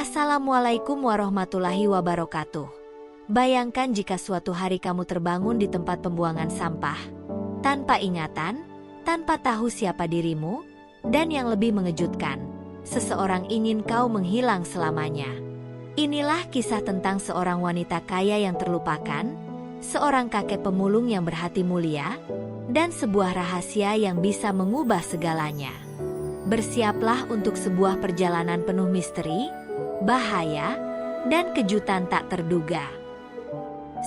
Assalamualaikum warahmatullahi wabarakatuh. Bayangkan jika suatu hari kamu terbangun di tempat pembuangan sampah, tanpa ingatan, tanpa tahu siapa dirimu, dan yang lebih mengejutkan, seseorang ingin kau menghilang selamanya. Inilah kisah tentang seorang wanita kaya yang terlupakan, seorang kakek pemulung yang berhati mulia, dan sebuah rahasia yang bisa mengubah segalanya. Bersiaplah untuk sebuah perjalanan penuh misteri, bahaya, dan kejutan tak terduga.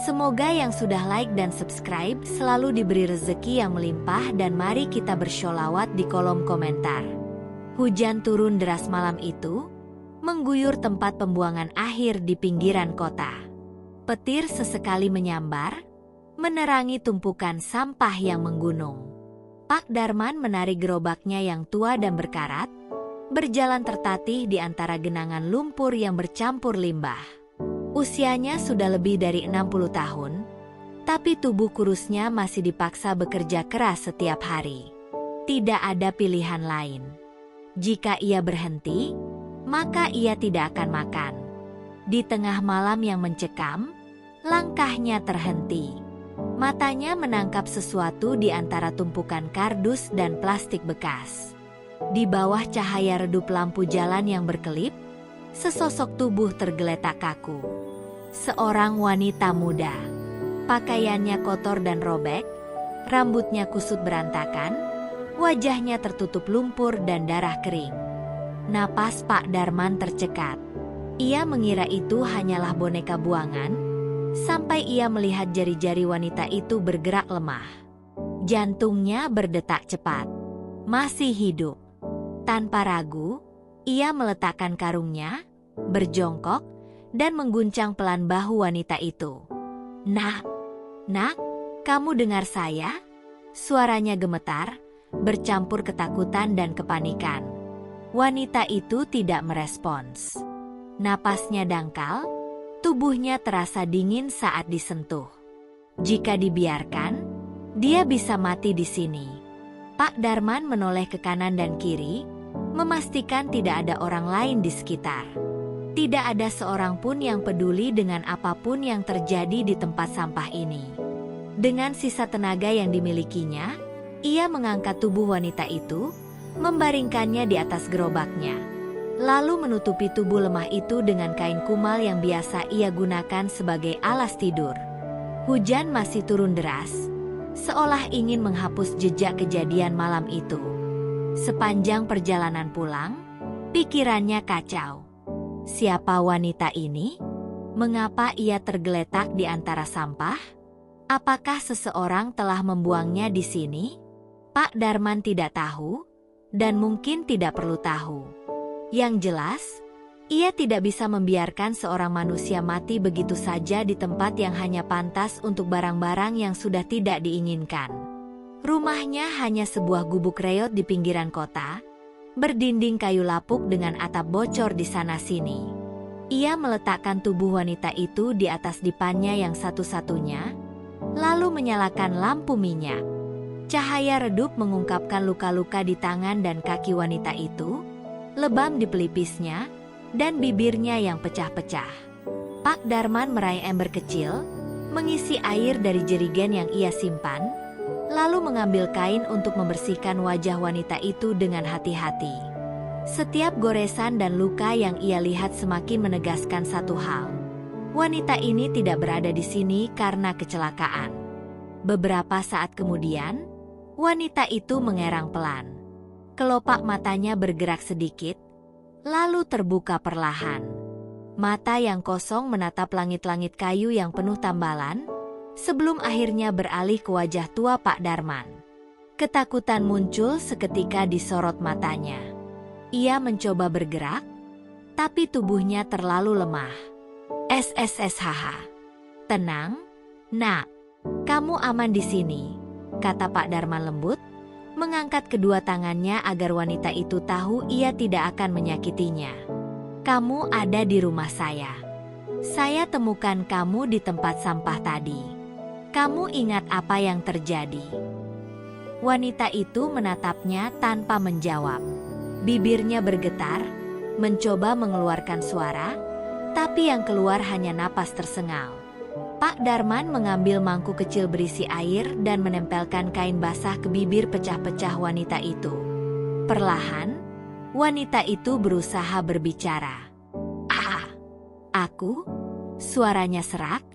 Semoga yang sudah like dan subscribe selalu diberi rezeki yang melimpah, dan mari kita bersholawat di kolom komentar. Hujan turun deras malam itu, mengguyur tempat pembuangan akhir di pinggiran kota. Petir sesekali menyambar, menerangi tumpukan sampah yang menggunung. Pak Darman menarik gerobaknya yang tua dan berkarat, berjalan tertatih di antara genangan lumpur yang bercampur limbah. Usianya sudah lebih dari 60 tahun, tapi tubuh kurusnya masih dipaksa bekerja keras setiap hari. Tidak ada pilihan lain. Jika ia berhenti, maka ia tidak akan makan. Di tengah malam yang mencekam, langkahnya terhenti. Matanya menangkap sesuatu di antara tumpukan kardus dan plastik bekas. Di bawah cahaya redup lampu jalan yang berkelip, sesosok tubuh tergeletak kaku. Seorang wanita muda. Pakaiannya kotor dan robek, rambutnya kusut berantakan, wajahnya tertutup lumpur dan darah kering. Napas Pak Darman tercekat. Ia mengira itu hanyalah boneka buangan, sampai ia melihat jari-jari wanita itu bergerak lemah. Jantungnya berdetak cepat. Masih hidup. Tanpa ragu, ia meletakkan karungnya, berjongkok, dan mengguncang pelan bahu wanita itu. Nak, kamu dengar saya?" Suaranya gemetar, bercampur ketakutan dan kepanikan. Wanita itu tidak merespons. Napasnya dangkal, tubuhnya terasa dingin saat disentuh. Jika dibiarkan, dia bisa mati di sini. Pak Darman menoleh ke kanan dan kiri, memastikan tidak ada orang lain di sekitar. Tidak ada seorang pun yang peduli dengan apapun yang terjadi di tempat sampah ini. Dengan sisa tenaga yang dimilikinya, ia mengangkat tubuh wanita itu, membaringkannya di atas gerobaknya, lalu menutupi tubuh lemah itu dengan kain kumal yang biasa ia gunakan sebagai alas tidur. Hujan masih turun deras, seolah ingin menghapus jejak kejadian malam itu. Sepanjang perjalanan pulang, pikirannya kacau. Siapa wanita ini? Mengapa ia tergeletak di antara sampah? Apakah seseorang telah membuangnya di sini? Pak Darman tidak tahu, dan mungkin tidak perlu tahu. Yang jelas, ia tidak bisa membiarkan seorang manusia mati begitu saja di tempat yang hanya pantas untuk barang-barang yang sudah tidak diinginkan. Rumahnya hanya sebuah gubuk reot di pinggiran kota, berdinding kayu lapuk dengan atap bocor di sana-sini. Ia meletakkan tubuh wanita itu di atas dipannya yang satu-satunya, lalu menyalakan lampu minyak. Cahaya redup mengungkapkan luka-luka di tangan dan kaki wanita itu, lebam di pelipisnya, dan bibirnya yang pecah-pecah. Pak Darman meraih ember kecil, mengisi air dari jerigen yang ia simpan, lalu mengambil kain untuk membersihkan wajah wanita itu dengan hati-hati. Setiap goresan dan luka yang ia lihat semakin menegaskan satu hal. Wanita ini tidak berada di sini karena kecelakaan. Beberapa saat kemudian, wanita itu mengerang pelan. Kelopak matanya bergerak sedikit, lalu terbuka perlahan. Mata yang kosong menatap langit-langit kayu yang penuh tambalan, sebelum akhirnya beralih ke wajah tua Pak Darman. Ketakutan muncul seketika di sorot matanya. Ia mencoba bergerak, tapi tubuhnya terlalu lemah. "SSSHH. Tenang, Nak. Kamu aman di sini," kata Pak Darman lembut, mengangkat kedua tangannya agar wanita itu tahu ia tidak akan menyakitinya. "Kamu ada di rumah saya. Saya temukan kamu di tempat sampah tadi. Kamu ingat apa yang terjadi?" Wanita itu menatapnya tanpa menjawab. Bibirnya bergetar, mencoba mengeluarkan suara, tapi yang keluar hanya napas tersengal. Pak Darman mengambil mangkuk kecil berisi air dan menempelkan kain basah ke bibir pecah-pecah wanita itu. Perlahan, wanita itu berusaha berbicara. "Ah, aku?" Suaranya serak,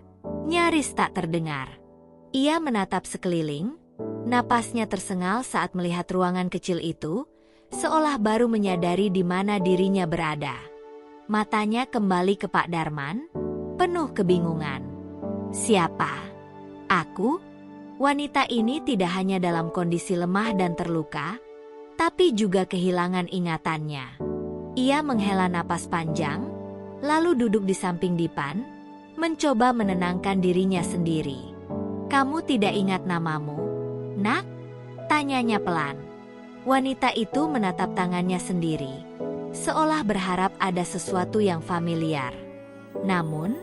nyaris tak terdengar. Ia menatap sekeliling, napasnya tersengal saat melihat ruangan kecil itu, seolah baru menyadari di mana dirinya berada. Matanya kembali ke Pak Darman, penuh kebingungan. "Siapa? Aku?" Wanita ini tidak hanya dalam kondisi lemah dan terluka, tapi juga kehilangan ingatannya. Ia menghela napas panjang, lalu duduk di samping dipan, mencoba menenangkan dirinya sendiri. "Kamu tidak ingat namamu, nak?" tanyanya pelan. Wanita itu menatap tangannya sendiri, seolah berharap ada sesuatu yang familiar. Namun,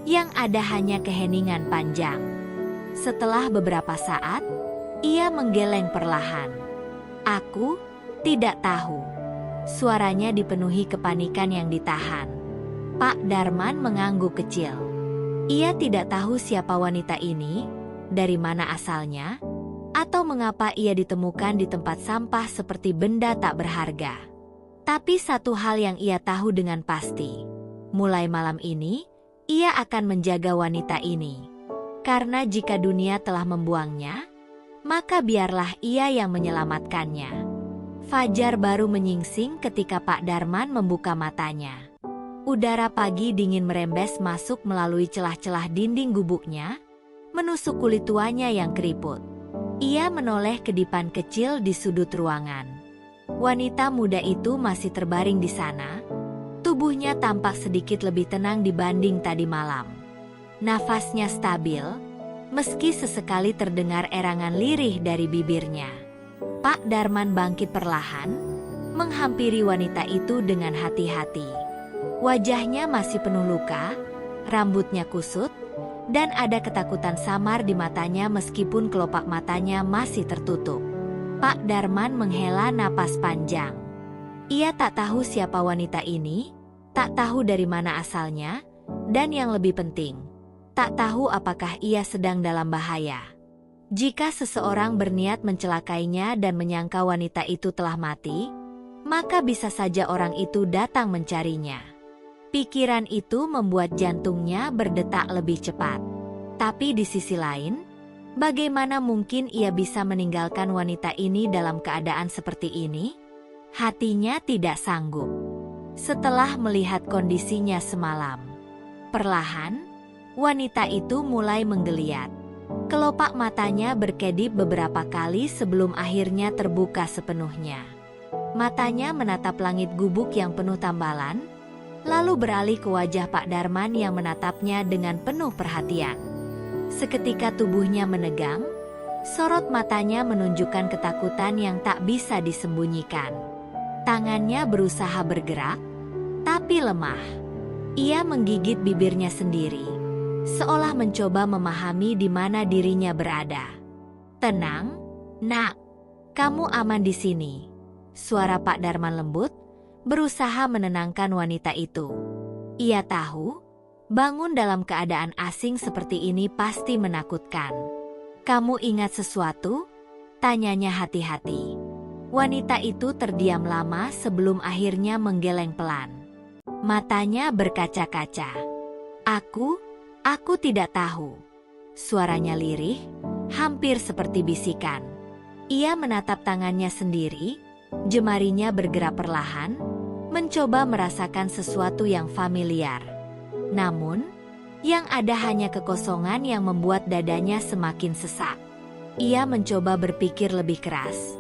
yang ada hanya keheningan panjang. Setelah beberapa saat, ia menggeleng perlahan. "Aku tidak tahu." Suaranya dipenuhi kepanikan yang ditahan. Pak Darman mengangguk kecil. Ia tidak tahu siapa wanita ini, dari mana asalnya, atau mengapa ia ditemukan di tempat sampah seperti benda tak berharga. Tapi satu hal yang ia tahu dengan pasti, mulai malam ini, ia akan menjaga wanita ini. Karena jika dunia telah membuangnya, maka biarlah ia yang menyelamatkannya. Fajar baru menyingsing ketika Pak Darman membuka matanya. Udara pagi dingin merembes masuk melalui celah-celah dinding gubuknya, menusuk kulit tuanya yang keriput. Ia menoleh ke dipan kecil di sudut ruangan. Wanita muda itu masih terbaring di sana. Tubuhnya tampak sedikit lebih tenang dibanding tadi malam. Nafasnya stabil, meski sesekali terdengar erangan lirih dari bibirnya. Pak Darman bangkit perlahan, menghampiri wanita itu dengan hati-hati. Wajahnya masih penuh luka, rambutnya kusut, dan ada ketakutan samar di matanya meskipun kelopak matanya masih tertutup. Pak Darman menghela napas panjang. Ia tak tahu siapa wanita ini, tak tahu dari mana asalnya, dan yang lebih penting, tak tahu apakah ia sedang dalam bahaya. Jika seseorang berniat mencelakainya dan menyangka wanita itu telah mati, maka bisa saja orang itu datang mencarinya. Pikiran itu membuat jantungnya berdetak lebih cepat. Tapi di sisi lain, bagaimana mungkin ia bisa meninggalkan wanita ini dalam keadaan seperti ini? Hatinya tidak sanggup. Setelah melihat kondisinya semalam, perlahan, wanita itu mulai menggeliat. Kelopak matanya berkedip beberapa kali sebelum akhirnya terbuka sepenuhnya. Matanya menatap langit gubuk yang penuh tambalan, lalu beralih ke wajah Pak Darman yang menatapnya dengan penuh perhatian. Seketika tubuhnya menegang, sorot matanya menunjukkan ketakutan yang tak bisa disembunyikan. Tangannya berusaha bergerak, tapi lemah. Ia menggigit bibirnya sendiri, seolah mencoba memahami di mana dirinya berada. "Tenang, nak. Kamu aman di sini." Suara Pak Darman lembut, berusaha menenangkan wanita itu. Ia tahu, bangun dalam keadaan asing seperti ini pasti menakutkan. "Kamu ingat sesuatu?" tanyanya hati-hati. Wanita itu terdiam lama sebelum akhirnya menggeleng pelan. Matanya berkaca-kaca. Aku tidak tahu." Suaranya lirih, hampir seperti bisikan. Ia menatap tangannya sendiri, jemarinya bergerak perlahan, mencoba merasakan sesuatu yang familiar. Namun, yang ada hanya kekosongan yang membuat dadanya semakin sesak. Ia mencoba berpikir lebih keras.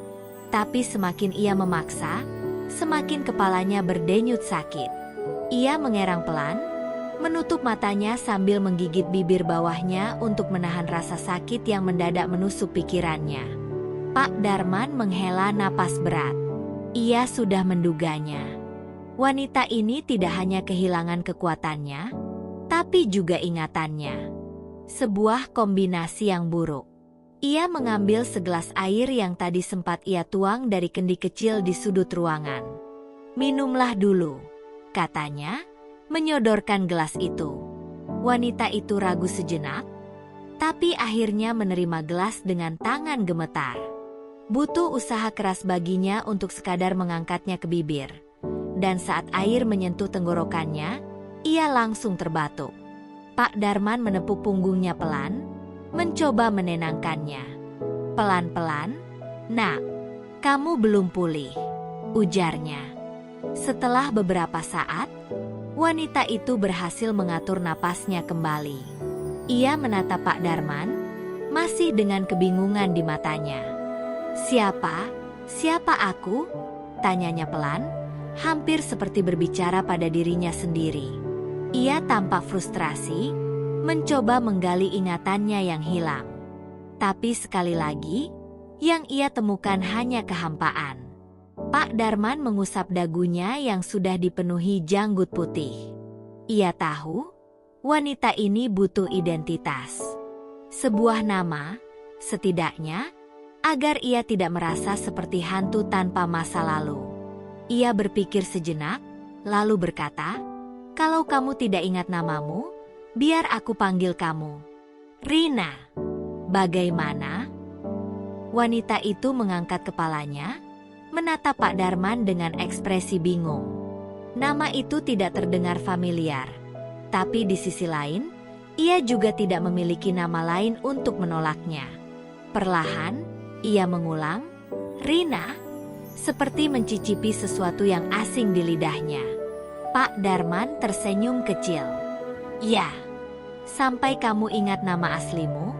Tapi semakin ia memaksa, semakin kepalanya berdenyut sakit. Ia mengerang pelan, menutup matanya sambil menggigit bibir bawahnya untuk menahan rasa sakit yang mendadak menusuk pikirannya. Pak Darman menghela napas berat. Ia sudah menduganya. Wanita ini tidak hanya kehilangan kekuatannya, tapi juga ingatannya. Sebuah kombinasi yang buruk. Ia mengambil segelas air yang tadi sempat ia tuang dari kendi kecil di sudut ruangan. "Minumlah dulu." katanya, menyodorkan gelas itu. Wanita itu ragu sejenak, tapi akhirnya menerima gelas dengan tangan gemetar. Butuh usaha keras baginya untuk sekadar mengangkatnya ke bibir. Dan saat air menyentuh tenggorokannya, ia langsung terbatuk. Pak Darman menepuk punggungnya pelan, mencoba menenangkannya. Pelan-pelan, "Nak, kamu belum pulih," ujarnya. Setelah beberapa saat, wanita itu berhasil mengatur napasnya kembali. Ia menatap Pak Darman, masih dengan kebingungan di matanya. "Siapa? Siapa aku?" tanyanya pelan, hampir seperti berbicara pada dirinya sendiri. Ia tampak frustrasi, mencoba menggali ingatannya yang hilang. Tapi sekali lagi, yang ia temukan hanya kehampaan. Pak Darman mengusap dagunya yang sudah dipenuhi janggut putih. Ia tahu, wanita ini butuh identitas. Sebuah nama, setidaknya, agar ia tidak merasa seperti hantu tanpa masa lalu. Ia berpikir sejenak, lalu berkata, "Kalau kamu tidak ingat namamu, biar aku panggil kamu Rina. Bagaimana?" Wanita itu mengangkat kepalanya, menatap Pak Darman dengan ekspresi bingung. Nama itu tidak terdengar familiar, tapi di sisi lain, ia juga tidak memiliki nama lain untuk menolaknya. Perlahan, ia mengulang, "Rina," seperti mencicipi sesuatu yang asing di lidahnya. Pak Darman tersenyum kecil. "Ya, sampai kamu ingat nama aslimu,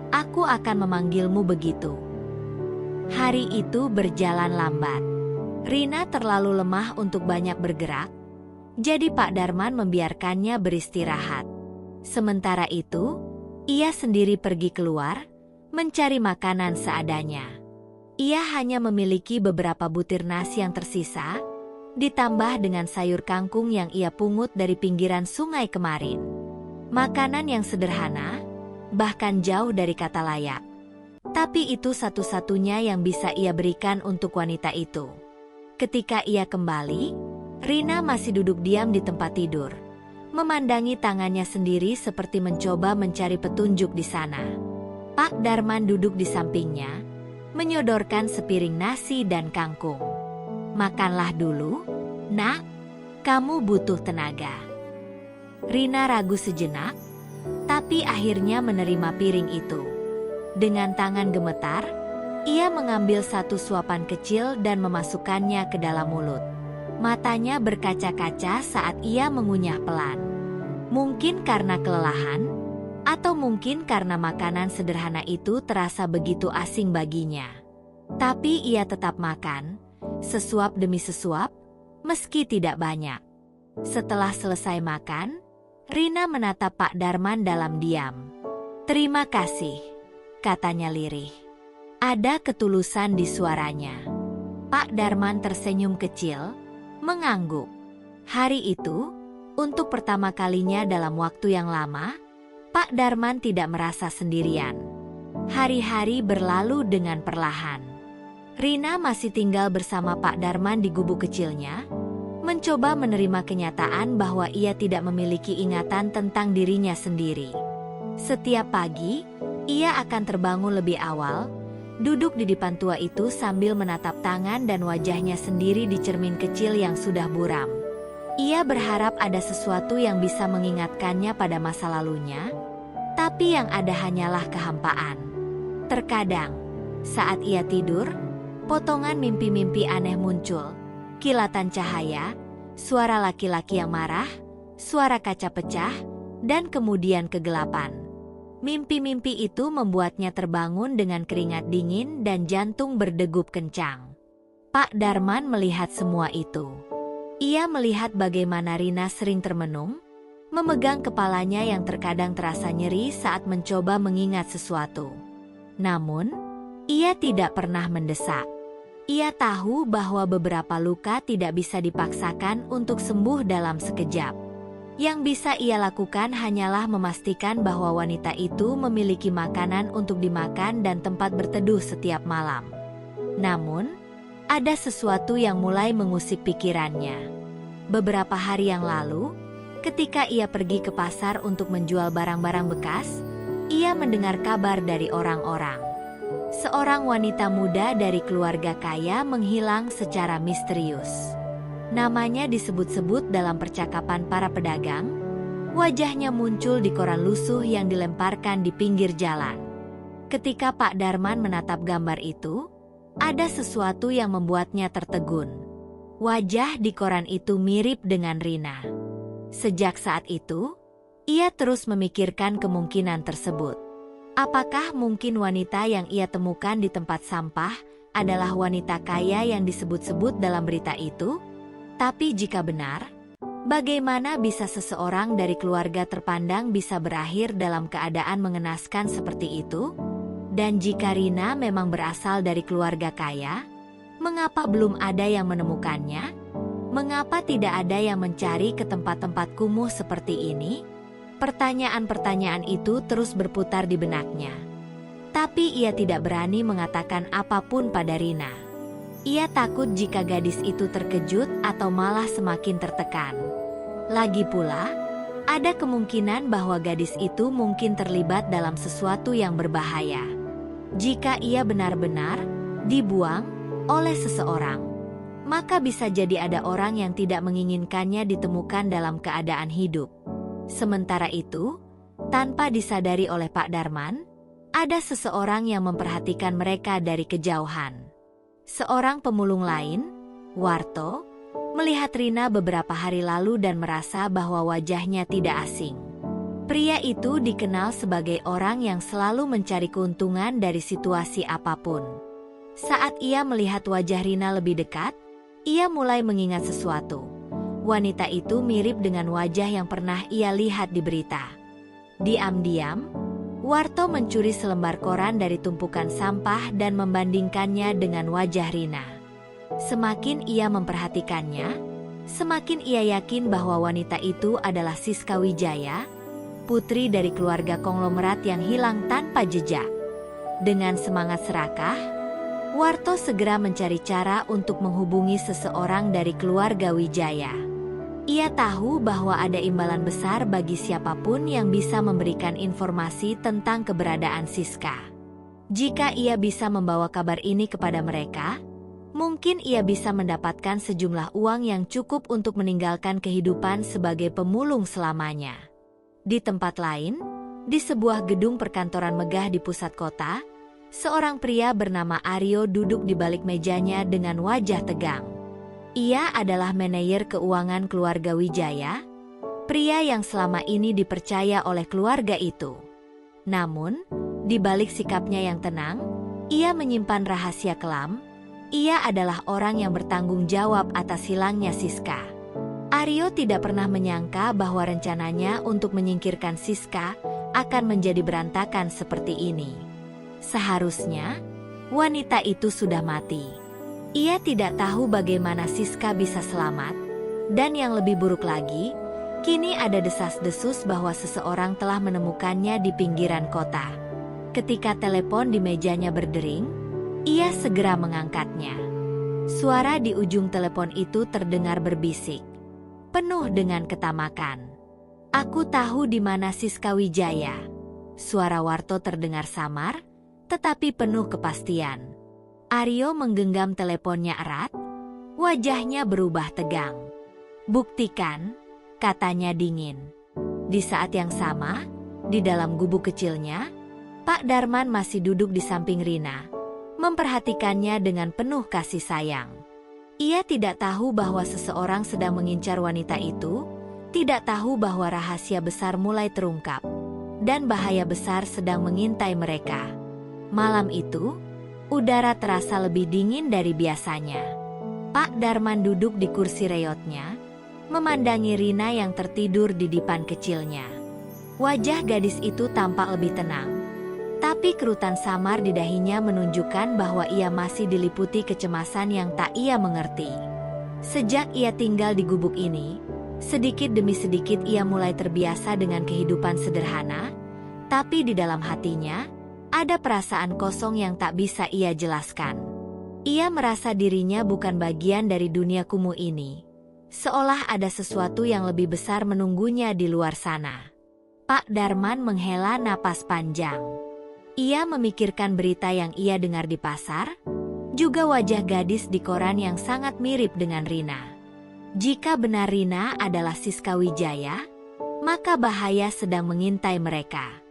aku akan memanggilmu begitu." Hari itu berjalan lambat. Rina terlalu lemah untuk banyak bergerak, jadi Pak Darman membiarkannya beristirahat. Sementara itu, ia sendiri pergi keluar, mencari makanan seadanya. Ia hanya memiliki beberapa butir nasi yang tersisa, ditambah dengan sayur kangkung yang ia pungut dari pinggiran sungai kemarin. Makanan yang sederhana, bahkan jauh dari kata layak. Tapi itu satu-satunya yang bisa ia berikan untuk wanita itu. Ketika ia kembali, Rina masih duduk diam di tempat tidur, memandangi tangannya sendiri seperti mencoba mencari petunjuk di sana. Pak Darman duduk di sampingnya, menyodorkan sepiring nasi dan kangkung. "Makanlah dulu, Nak, kamu butuh tenaga." Rina ragu sejenak, tapi akhirnya menerima piring itu. Dengan tangan gemetar, ia mengambil satu suapan kecil dan memasukkannya ke dalam mulut. Matanya berkaca-kaca saat ia mengunyah pelan. Mungkin karena kelelahan, atau mungkin karena makanan sederhana itu terasa begitu asing baginya. Tapi ia tetap makan, sesuap demi sesuap, meski tidak banyak. Setelah selesai makan, Rina menatap Pak Darman dalam diam. "Terima kasih," katanya lirih. Ada ketulusan di suaranya. Pak Darman tersenyum kecil, mengangguk. Hari itu, untuk pertama kalinya dalam waktu yang lama, Pak Darman tidak merasa sendirian. Hari-hari berlalu dengan perlahan. Rina masih tinggal bersama Pak Darman di gubuk kecilnya, mencoba menerima kenyataan bahwa ia tidak memiliki ingatan tentang dirinya sendiri. Setiap pagi, ia akan terbangun lebih awal, duduk di depan tua itu sambil menatap tangan dan wajahnya sendiri di cermin kecil yang sudah buram. Ia berharap ada sesuatu yang bisa mengingatkannya pada masa lalunya, tapi yang ada hanyalah kehampaan. Terkadang, saat ia tidur, potongan mimpi-mimpi aneh muncul, kilatan cahaya, suara laki-laki yang marah, suara kaca pecah, dan kemudian kegelapan. Mimpi-mimpi itu membuatnya terbangun dengan keringat dingin dan jantung berdegup kencang. Pak Darman melihat semua itu. Ia melihat bagaimana Rina sering termenung, memegang kepalanya yang terkadang terasa nyeri saat mencoba mengingat sesuatu. Namun, ia tidak pernah mendesak. Ia tahu bahwa beberapa luka tidak bisa dipaksakan untuk sembuh dalam sekejap. Yang bisa ia lakukan hanyalah memastikan bahwa wanita itu memiliki makanan untuk dimakan dan tempat berteduh setiap malam. Namun, ada sesuatu yang mulai mengusik pikirannya. Beberapa hari yang lalu, ketika ia pergi ke pasar untuk menjual barang-barang bekas, ia mendengar kabar dari orang-orang. Seorang wanita muda dari keluarga kaya menghilang secara misterius. Namanya disebut-sebut dalam percakapan para pedagang. Wajahnya muncul di koran lusuh yang dilemparkan di pinggir jalan. Ketika Pak Darman menatap gambar itu, ada sesuatu yang membuatnya tertegun. Wajah di koran itu mirip dengan Rina. Sejak saat itu, ia terus memikirkan kemungkinan tersebut. Apakah mungkin wanita yang ia temukan di tempat sampah adalah wanita kaya yang disebut-sebut dalam berita itu? Tapi jika benar, bagaimana bisa seseorang dari keluarga terpandang bisa berakhir dalam keadaan mengenaskan seperti itu? Dan jika Rina memang berasal dari keluarga kaya, mengapa belum ada yang menemukannya? Mengapa tidak ada yang mencari ke tempat-tempat kumuh seperti ini? Pertanyaan-pertanyaan itu terus berputar di benaknya. Tapi ia tidak berani mengatakan apapun pada Rina. Ia takut jika gadis itu terkejut atau malah semakin tertekan. Lagi pula, ada kemungkinan bahwa gadis itu mungkin terlibat dalam sesuatu yang berbahaya. Jika ia benar-benar dibuang oleh seseorang, maka bisa jadi ada orang yang tidak menginginkannya ditemukan dalam keadaan hidup. Sementara itu, tanpa disadari oleh Pak Darman, ada seseorang yang memperhatikan mereka dari kejauhan. Seorang pemulung lain, Warto, melihat Rina beberapa hari lalu dan merasa bahwa wajahnya tidak asing. Pria itu dikenal sebagai orang yang selalu mencari keuntungan dari situasi apapun. Saat ia melihat wajah Rina lebih dekat, ia mulai mengingat sesuatu. Wanita itu mirip dengan wajah yang pernah ia lihat di berita. Diam-diam, Warto mencuri selembar koran dari tumpukan sampah dan membandingkannya dengan wajah Rina. Semakin ia memperhatikannya, semakin ia yakin bahwa wanita itu adalah Siska Wijaya, putri dari keluarga konglomerat yang hilang tanpa jejak. Dengan semangat serakah, Warto segera mencari cara untuk menghubungi seseorang dari keluarga Wijaya. Ia tahu bahwa ada imbalan besar bagi siapapun yang bisa memberikan informasi tentang keberadaan Siska. Jika ia bisa membawa kabar ini kepada mereka, mungkin ia bisa mendapatkan sejumlah uang yang cukup untuk meninggalkan kehidupan sebagai pemulung selamanya. Di tempat lain, di sebuah gedung perkantoran megah di pusat kota, seorang pria bernama Aryo duduk di balik mejanya dengan wajah tegang. Ia adalah manajer keuangan keluarga Wijaya, pria yang selama ini dipercaya oleh keluarga itu. Namun, di balik sikapnya yang tenang, ia menyimpan rahasia kelam. Ia adalah orang yang bertanggung jawab atas hilangnya Siska. Aryo tidak pernah menyangka bahwa rencananya untuk menyingkirkan Siska akan menjadi berantakan seperti ini. Seharusnya, wanita itu sudah mati. Ia tidak tahu bagaimana Siska bisa selamat, dan yang lebih buruk lagi, kini ada desas-desus bahwa seseorang telah menemukannya di pinggiran kota. Ketika telepon di mejanya berdering, ia segera mengangkatnya. Suara di ujung telepon itu terdengar berbisik, penuh dengan ketamakan. "Aku tahu di mana Siska Wijaya." Suara Warto terdengar samar, tetapi penuh kepastian. Aryo menggenggam teleponnya erat, wajahnya berubah tegang. "Buktikan," katanya dingin. Di saat yang sama, di dalam gubuk kecilnya, Pak Darman masih duduk di samping Rina, memperhatikannya dengan penuh kasih sayang. Ia tidak tahu bahwa seseorang sedang mengincar wanita itu, tidak tahu bahwa rahasia besar mulai terungkap, dan bahaya besar sedang mengintai mereka. Malam itu, udara terasa lebih dingin dari biasanya. Pak Darman duduk di kursi reyotnya, memandangi Rina yang tertidur di dipan kecilnya. Wajah gadis itu tampak lebih tenang, tapi kerutan samar di dahinya menunjukkan bahwa ia masih diliputi kecemasan yang tak ia mengerti. Sejak ia tinggal di gubuk ini, sedikit demi sedikit ia mulai terbiasa dengan kehidupan sederhana, tapi di dalam hatinya, ada perasaan kosong yang tak bisa ia jelaskan. Ia merasa dirinya bukan bagian dari dunia kumuh ini. seolah ada sesuatu yang lebih besar menunggunya di luar sana. Pak Darman menghela napas panjang. Ia memikirkan berita yang ia dengar di pasar, juga wajah gadis di koran yang sangat mirip dengan Rina. Jika benar Rina adalah Siska Wijaya, maka bahaya sedang mengintai mereka.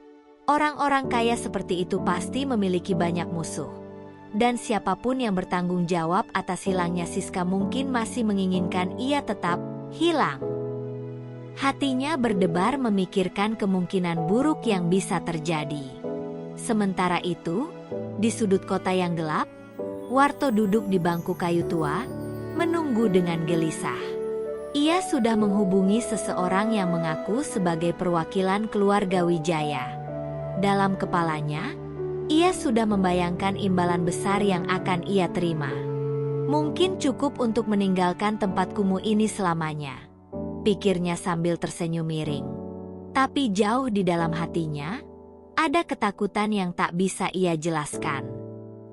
Orang-orang kaya seperti itu pasti memiliki banyak musuh. Dan siapapun yang bertanggung jawab atas hilangnya Siska mungkin masih menginginkan ia tetap hilang. Hatinya berdebar memikirkan kemungkinan buruk yang bisa terjadi. Sementara itu, di sudut kota yang gelap, Warto duduk di bangku kayu tua, menunggu dengan gelisah. Ia sudah menghubungi seseorang yang mengaku sebagai perwakilan keluarga Wijaya. Dalam kepalanya, ia sudah membayangkan imbalan besar yang akan ia terima. Mungkin cukup untuk meninggalkan tempat kumuh ini selamanya, pikirnya sambil tersenyum miring. Tapi jauh di dalam hatinya, ada ketakutan yang tak bisa ia jelaskan.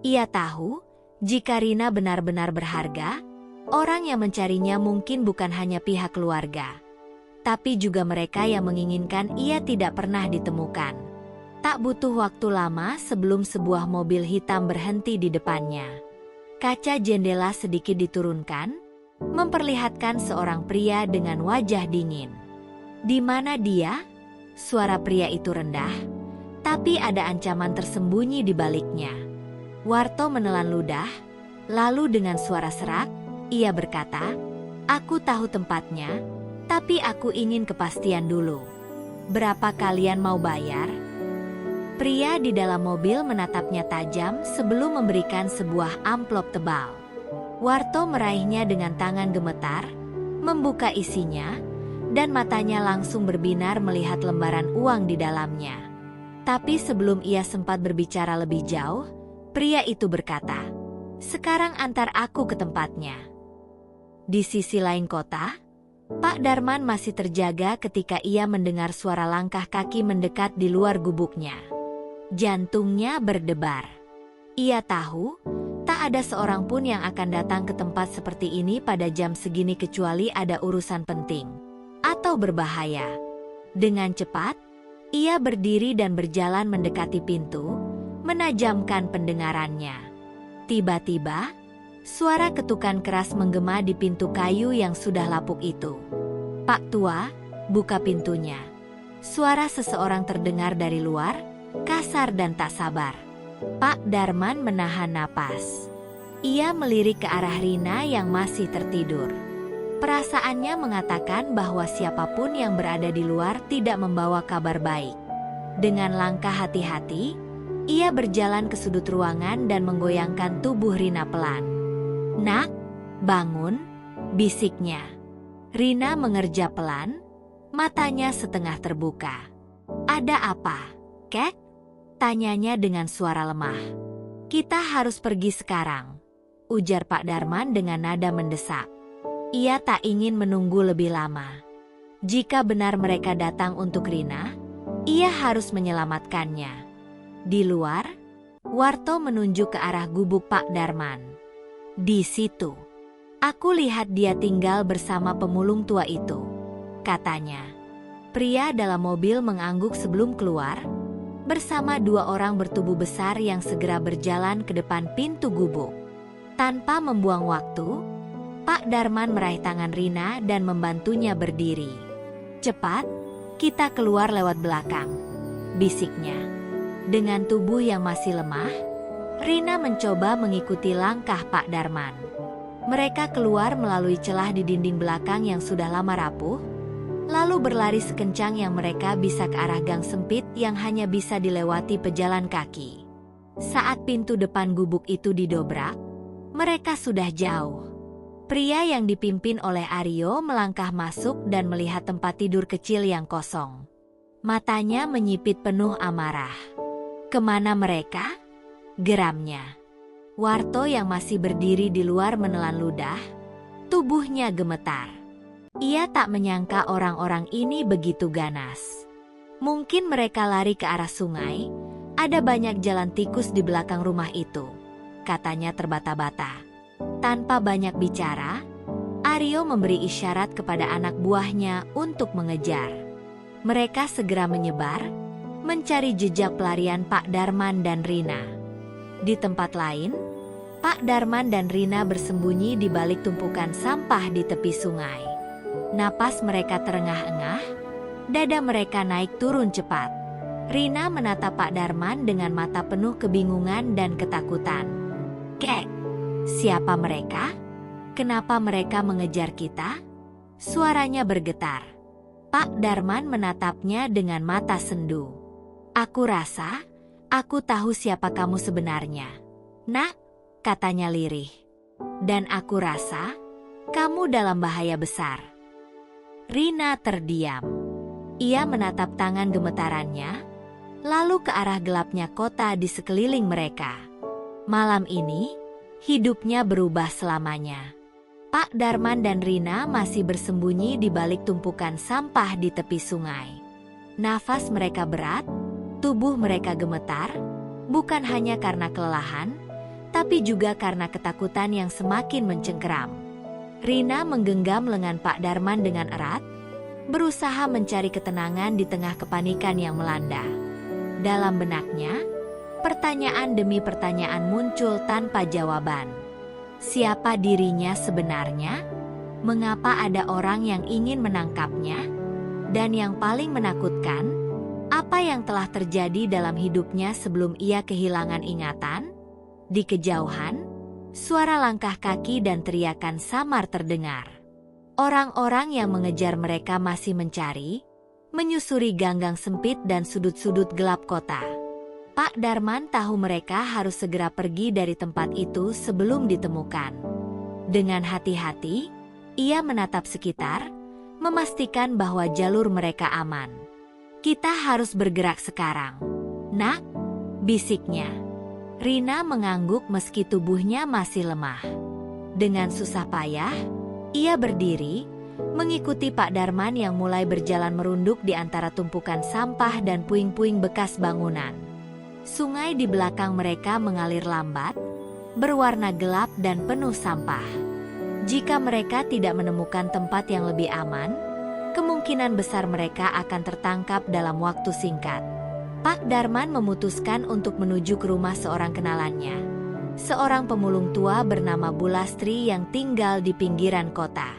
Ia tahu, jika Rina benar-benar berharga, orang yang mencarinya mungkin bukan hanya pihak keluarga, tapi juga mereka yang menginginkan ia tidak pernah ditemukan. Tak butuh waktu lama sebelum sebuah mobil hitam berhenti di depannya. Kaca jendela sedikit diturunkan, memperlihatkan seorang pria dengan wajah dingin. Di mana dia? Suara pria itu rendah, tapi ada ancaman tersembunyi di baliknya. Warto menelan ludah, lalu dengan suara serak, ia berkata, "Aku tahu tempatnya, tapi aku ingin kepastian dulu. Berapa kalian mau bayar?" Pria di dalam mobil menatapnya tajam sebelum memberikan sebuah amplop tebal. Warto meraihnya dengan tangan gemetar, membuka isinya, dan matanya langsung berbinar melihat lembaran uang di dalamnya. Tapi sebelum ia sempat berbicara lebih jauh, pria itu berkata, "Sekarang antar aku ke tempatnya." Di sisi lain kota, Pak Darman masih terjaga ketika ia mendengar suara langkah kaki mendekat di luar gubuknya. Jantungnya berdebar. Ia tahu, tak ada seorang pun yang akan datang ke tempat seperti ini pada jam segini kecuali ada urusan penting atau berbahaya. Dengan cepat, ia berdiri dan berjalan mendekati pintu, menajamkan pendengarannya. Tiba-tiba, suara ketukan keras menggema di pintu kayu yang sudah lapuk itu. "Pak Tua, buka pintunya." Suara seseorang terdengar dari luar, kasar dan tak sabar. Pak Darman menahan napas. Ia melirik ke arah Rina yang masih tertidur. Perasaannya mengatakan bahwa siapapun yang berada di luar tidak membawa kabar baik. Dengan langkah hati-hati, ia berjalan ke sudut ruangan dan menggoyangkan tubuh Rina pelan. "Nak, bangun," bisiknya. Rina mengerja pelan, matanya setengah terbuka. "Ada apa, Kek?" tanyanya dengan suara lemah. "Kita harus pergi sekarang," ujar Pak Darman dengan nada mendesak. Ia tak ingin menunggu lebih lama. Jika benar mereka datang untuk Rina, ia harus menyelamatkannya. Di luar, Warto menunjuk ke arah gubuk Pak Darman. "Di situ. Aku lihat dia tinggal bersama pemulung tua itu," katanya. Pria dalam mobil mengangguk sebelum keluar, bersama dua orang bertubuh besar yang segera berjalan ke depan pintu gubuk. Tanpa membuang waktu, Pak Darman meraih tangan Rina dan membantunya berdiri. "Cepat, kita keluar lewat belakang," bisiknya. Dengan tubuh yang masih lemah, Rina mencoba mengikuti langkah Pak Darman. Mereka keluar melalui celah di dinding belakang yang sudah lama rapuh, lalu berlari sekencang yang mereka bisa ke arah gang sempit yang hanya bisa dilewati pejalan kaki. Saat pintu depan gubuk itu didobrak, mereka sudah jauh. Pria yang dipimpin oleh Aryo melangkah masuk dan melihat tempat tidur kecil yang kosong. Matanya menyipit penuh amarah. "Kemana mereka?" geramnya. Warto yang masih berdiri di luar menelan ludah, tubuhnya gemetar. Ia tak menyangka orang-orang ini begitu ganas. Mungkin mereka lari ke arah sungai, ada banyak jalan tikus di belakang rumah itu, katanya terbata-bata. Tanpa banyak bicara, Aryo memberi isyarat kepada anak buahnya untuk mengejar. Mereka segera menyebar, mencari jejak pelarian Pak Darman dan Rina. Di tempat lain, Pak Darman dan Rina bersembunyi di balik tumpukan sampah di tepi sungai. Napas mereka terengah-engah, dada mereka naik turun cepat. Rina menatap Pak Darman dengan mata penuh kebingungan dan ketakutan. "Kek, siapa mereka? Kenapa mereka mengejar kita?" Suaranya bergetar. Pak Darman menatapnya dengan mata sendu. "Aku rasa, aku tahu siapa kamu sebenarnya, Nak," katanya lirih. "Dan aku rasa, kamu dalam bahaya besar." Rina terdiam. Ia menatap tangan gemetarannya, lalu ke arah gelapnya kota di sekeliling mereka. Malam ini, hidupnya berubah selamanya. Pak Darman dan Rina masih bersembunyi di balik tumpukan sampah di tepi sungai. Nafas mereka berat, tubuh mereka gemetar, bukan hanya karena kelelahan, tapi juga karena ketakutan yang semakin mencengkeram. Rina menggenggam lengan Pak Darman dengan erat, berusaha mencari ketenangan di tengah kepanikan yang melanda. Dalam benaknya, pertanyaan demi pertanyaan muncul tanpa jawaban. Siapa dirinya sebenarnya? Mengapa ada orang yang ingin menangkapnya? Dan yang paling menakutkan, apa yang telah terjadi dalam hidupnya sebelum ia kehilangan ingatan? Di kejauhan, suara langkah kaki dan teriakan samar terdengar. Orang-orang yang mengejar mereka masih mencari, menyusuri ganggang sempit dan sudut-sudut gelap kota. Pak Darman tahu mereka harus segera pergi dari tempat itu sebelum ditemukan. Dengan hati-hati, ia menatap sekitar, memastikan bahwa jalur mereka aman. "Kita harus bergerak sekarang, Nak," bisiknya. Rina mengangguk meski tubuhnya masih lemah. Dengan susah payah, ia berdiri, mengikuti Pak Darman yang mulai berjalan merunduk di antara tumpukan sampah dan puing-puing bekas bangunan. Sungai di belakang mereka mengalir lambat, berwarna gelap dan penuh sampah. Jika mereka tidak menemukan tempat yang lebih aman, kemungkinan besar mereka akan tertangkap dalam waktu singkat. Pak Darman memutuskan untuk menuju ke rumah seorang kenalannya, seorang pemulung tua bernama Bulastri yang tinggal di pinggiran kota.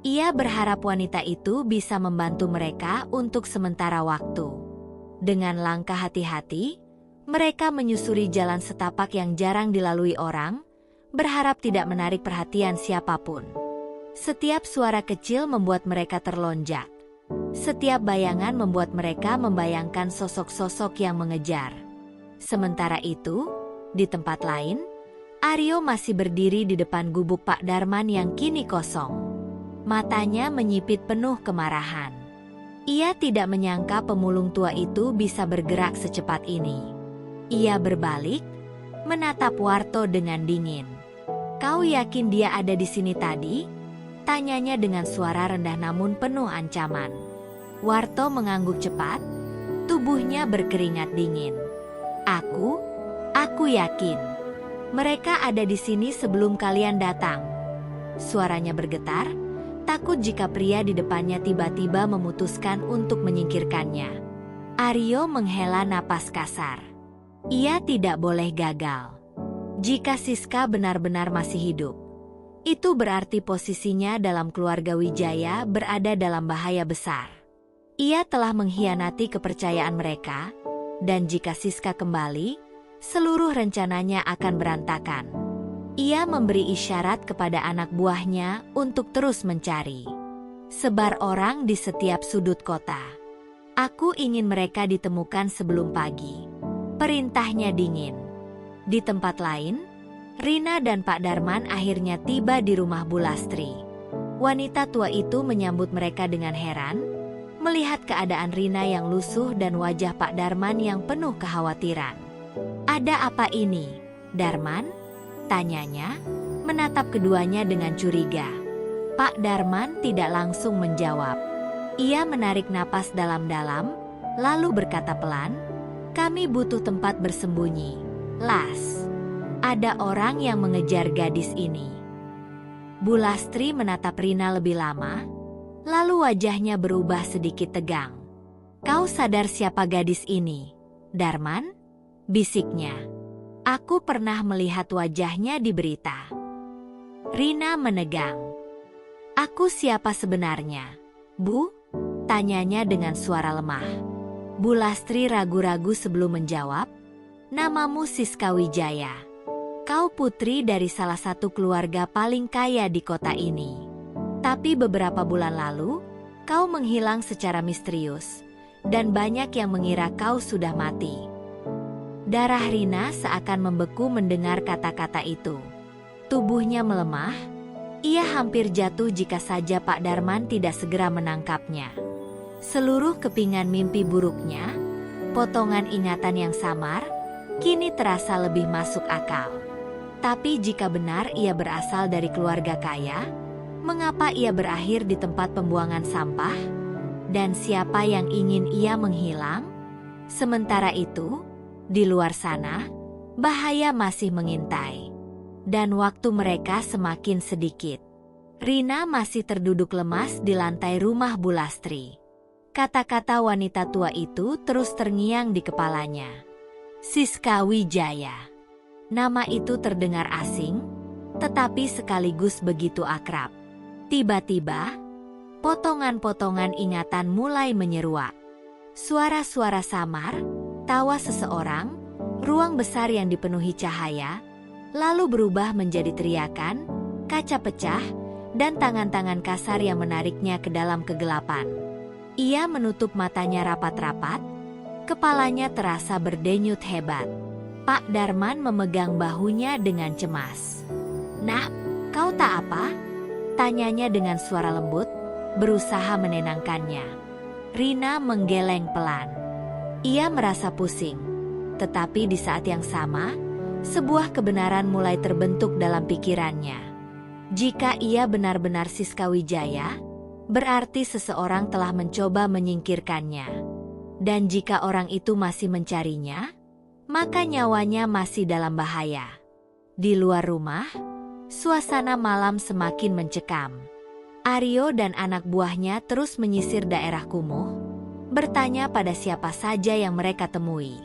Ia berharap wanita itu bisa membantu mereka untuk sementara waktu. Dengan langkah hati-hati, mereka menyusuri jalan setapak yang jarang dilalui orang, berharap tidak menarik perhatian siapapun. Setiap suara kecil membuat mereka terlonjak. Setiap bayangan membuat mereka membayangkan sosok-sosok yang mengejar. Sementara itu, di tempat lain, Aryo masih berdiri di depan gubuk Pak Darman yang kini kosong. Matanya menyipit penuh kemarahan. Ia tidak menyangka pemulung tua itu bisa bergerak secepat ini. Ia berbalik, menatap Warto dengan dingin. "Kau yakin dia ada di sini tadi?" tanyanya dengan suara rendah namun penuh ancaman. Warto mengangguk cepat, tubuhnya berkeringat dingin. Aku yakin. Mereka ada di sini sebelum kalian datang." Suaranya bergetar, takut jika pria di depannya tiba-tiba memutuskan untuk menyingkirkannya. Aryo menghela napas kasar. Ia tidak boleh gagal. Jika Siska benar-benar masih hidup, itu berarti posisinya dalam keluarga Wijaya berada dalam bahaya besar. Ia telah mengkhianati kepercayaan mereka, dan jika Siska kembali, seluruh rencananya akan berantakan. Ia memberi isyarat kepada anak buahnya untuk terus mencari. "Sebar orang di setiap sudut kota. Aku ingin mereka ditemukan sebelum pagi," perintahnya dingin. Di tempat lain, Rina dan Pak Darman akhirnya tiba di rumah Bulastri. Wanita tua itu menyambut mereka dengan heran, melihat keadaan Rina yang lusuh dan wajah Pak Darman yang penuh kekhawatiran. "Ada apa ini, Darman?" tanyanya, menatap keduanya dengan curiga. Pak Darman tidak langsung menjawab. Ia menarik napas dalam-dalam, lalu berkata pelan, "Kami butuh tempat bersembunyi. Las, ada orang yang mengejar gadis ini." Bu Lastri menatap Rina lebih lama, lalu wajahnya berubah sedikit tegang. "Kau sadar siapa gadis ini, Darman?" bisiknya. "Aku pernah melihat wajahnya di berita." Rina menegang. "Aku siapa sebenarnya, Bu?" tanyanya dengan suara lemah. Bu Lastri ragu-ragu sebelum menjawab, "Namamu Siska Wijaya. Kau putri dari salah satu keluarga paling kaya di kota ini. Tapi beberapa bulan lalu, kau menghilang secara misterius, dan banyak yang mengira kau sudah mati." Darah Rina seakan membeku mendengar kata-kata itu. Tubuhnya melemah, ia hampir jatuh jika saja Pak Darman tidak segera menangkapnya. Seluruh kepingan mimpi buruknya, potongan ingatan yang samar, kini terasa lebih masuk akal. Tapi jika benar ia berasal dari keluarga kaya, mengapa ia berakhir di tempat pembuangan sampah? Dan siapa yang ingin ia menghilang? Sementara itu, di luar sana, bahaya masih mengintai. Dan waktu mereka semakin sedikit. Rina masih terduduk lemas di lantai rumah Bu Lastri. Kata-kata wanita tua itu terus terngiang di kepalanya. Siska Wijaya. Nama itu terdengar asing, tetapi sekaligus begitu akrab. Tiba-tiba, potongan-potongan ingatan mulai menyeruak. Suara-suara samar, tawa seseorang, ruang besar yang dipenuhi cahaya, lalu berubah menjadi teriakan, kaca pecah, dan tangan-tangan kasar yang menariknya ke dalam kegelapan. Ia menutup matanya rapat-rapat, kepalanya terasa berdenyut hebat. Pak Darman memegang bahunya dengan cemas. "Nak, kau tak apa?" tanyanya dengan suara lembut, berusaha menenangkannya. Rina menggeleng pelan. Ia merasa pusing, tetapi di saat yang sama, sebuah kebenaran mulai terbentuk dalam pikirannya. Jika ia benar-benar Siska Wijaya, berarti seseorang telah mencoba menyingkirkannya. Dan jika orang itu masih mencarinya, maka nyawanya masih dalam bahaya. Di luar rumah, suasana malam semakin mencekam. Aryo dan anak buahnya terus menyisir daerah kumuh, bertanya pada siapa saja yang mereka temui.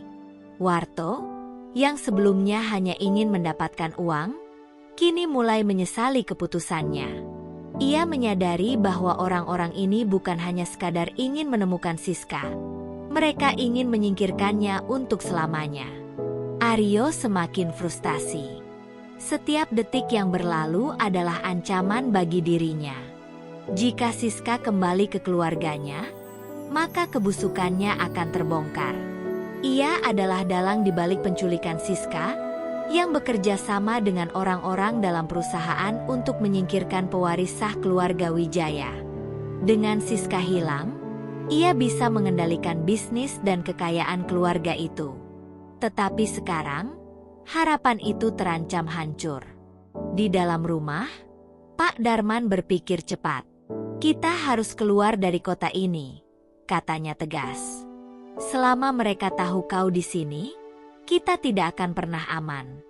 Warto, yang sebelumnya hanya ingin mendapatkan uang, kini mulai menyesali keputusannya. Ia menyadari bahwa orang-orang ini bukan hanya sekadar ingin menemukan Siska. Mereka ingin menyingkirkannya untuk selamanya. Aryo semakin frustasi. Setiap detik yang berlalu adalah ancaman bagi dirinya. Jika Siska kembali ke keluarganya, maka kebusukannya akan terbongkar. Ia adalah dalang di balik penculikan Siska, yang bekerja sama dengan orang-orang dalam perusahaan untuk menyingkirkan pewaris sah keluarga Wijaya. Dengan Siska hilang, ia bisa mengendalikan bisnis dan kekayaan keluarga itu. Tetapi sekarang, harapan itu terancam hancur. Di dalam rumah, Pak Darman berpikir cepat. "Kita harus keluar dari kota ini," katanya tegas. "Selama mereka tahu kau di sini, kita tidak akan pernah aman."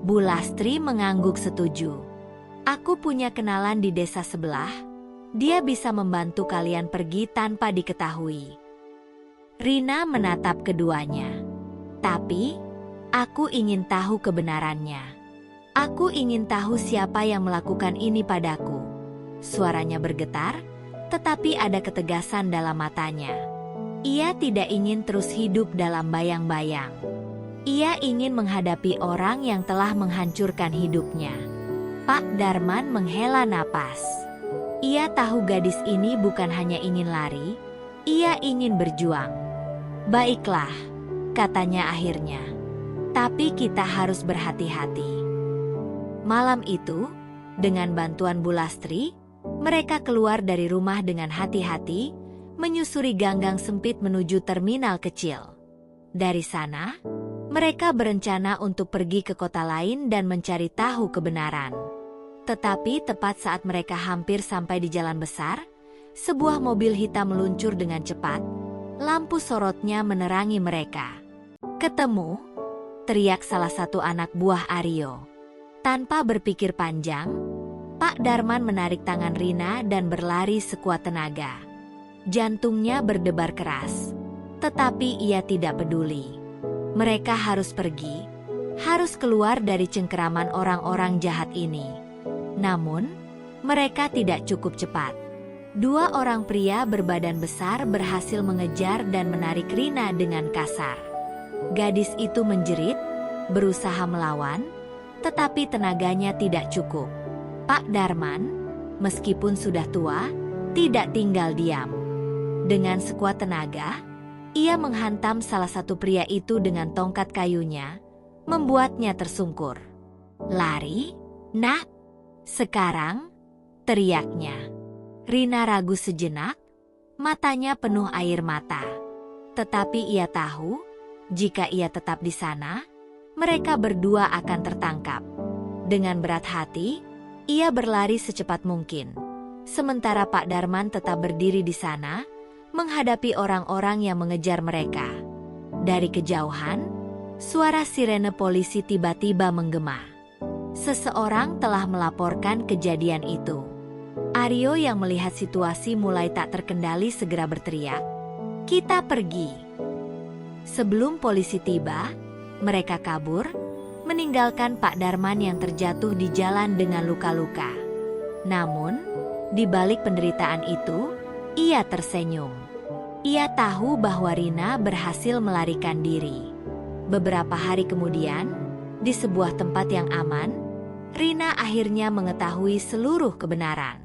Bu Lastri mengangguk setuju. "Aku punya kenalan di desa sebelah. Dia bisa membantu kalian pergi tanpa diketahui." Rina menatap keduanya. "Tapi, aku ingin tahu kebenarannya. Aku ingin tahu siapa yang melakukan ini padaku." Suaranya bergetar, tetapi ada ketegasan dalam matanya. Ia tidak ingin terus hidup dalam bayang-bayang. Ia ingin menghadapi orang yang telah menghancurkan hidupnya. Pak Darman menghela napas. Ia tahu gadis ini bukan hanya ingin lari, ia ingin berjuang. "Baiklah," katanya akhirnya. "Tapi kita harus berhati-hati." Malam itu, dengan bantuan Bu Lastri, mereka keluar dari rumah dengan hati-hati, menyusuri ganggang sempit menuju terminal kecil. Dari sana, mereka berencana untuk pergi ke kota lain dan mencari tahu kebenaran. Tetapi tepat saat mereka hampir sampai di jalan besar, sebuah mobil hitam meluncur dengan cepat. Lampu sorotnya menerangi mereka. "Ketemu!" teriak salah satu anak buah Aryo. Tanpa berpikir panjang, Pak Darman menarik tangan Rina dan berlari sekuat tenaga. Jantungnya berdebar keras, tetapi ia tidak peduli. Mereka harus pergi, harus keluar dari cengkeraman orang-orang jahat ini. Namun, mereka tidak cukup cepat. Dua orang pria berbadan besar berhasil mengejar dan menarik Rina dengan kasar. Gadis itu menjerit, berusaha melawan, tetapi tenaganya tidak cukup. Pak Darman, meskipun sudah tua, tidak tinggal diam. Dengan sekuat tenaga, ia menghantam salah satu pria itu dengan tongkat kayunya, membuatnya tersungkur. "Lari, nak! Sekarang!" teriaknya. Rina ragu sejenak, matanya penuh air mata. Tetapi ia tahu, jika ia tetap di sana, mereka berdua akan tertangkap. Dengan berat hati, ia berlari secepat mungkin. Sementara Pak Darman tetap berdiri di sana, menghadapi orang-orang yang mengejar mereka. Dari kejauhan, suara sirene polisi tiba-tiba menggema. Seseorang telah melaporkan kejadian itu. Aryo yang melihat situasi mulai tak terkendali segera berteriak, "Kita pergi!" Sebelum polisi tiba, mereka kabur, meninggalkan Pak Darman yang terjatuh di jalan dengan luka-luka. Namun, di balik penderitaan itu, ia tersenyum. Ia tahu bahwa Rina berhasil melarikan diri. Beberapa hari kemudian, di sebuah tempat yang aman, Rina akhirnya mengetahui seluruh kebenaran.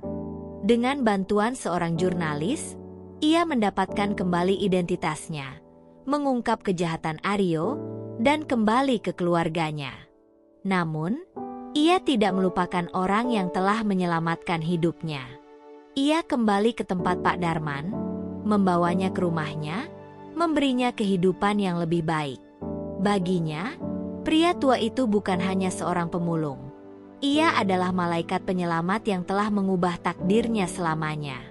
Dengan bantuan seorang jurnalis, ia mendapatkan kembali identitasnya, mengungkap kejahatan Aryo, dan kembali ke keluarganya. Namun, ia tidak melupakan orang yang telah menyelamatkan hidupnya. Ia kembali ke tempat Pak Darman, membawanya ke rumahnya, memberinya kehidupan yang lebih baik. Baginya, pria tua itu bukan hanya seorang pemulung. Ia adalah malaikat penyelamat yang telah mengubah takdirnya selamanya.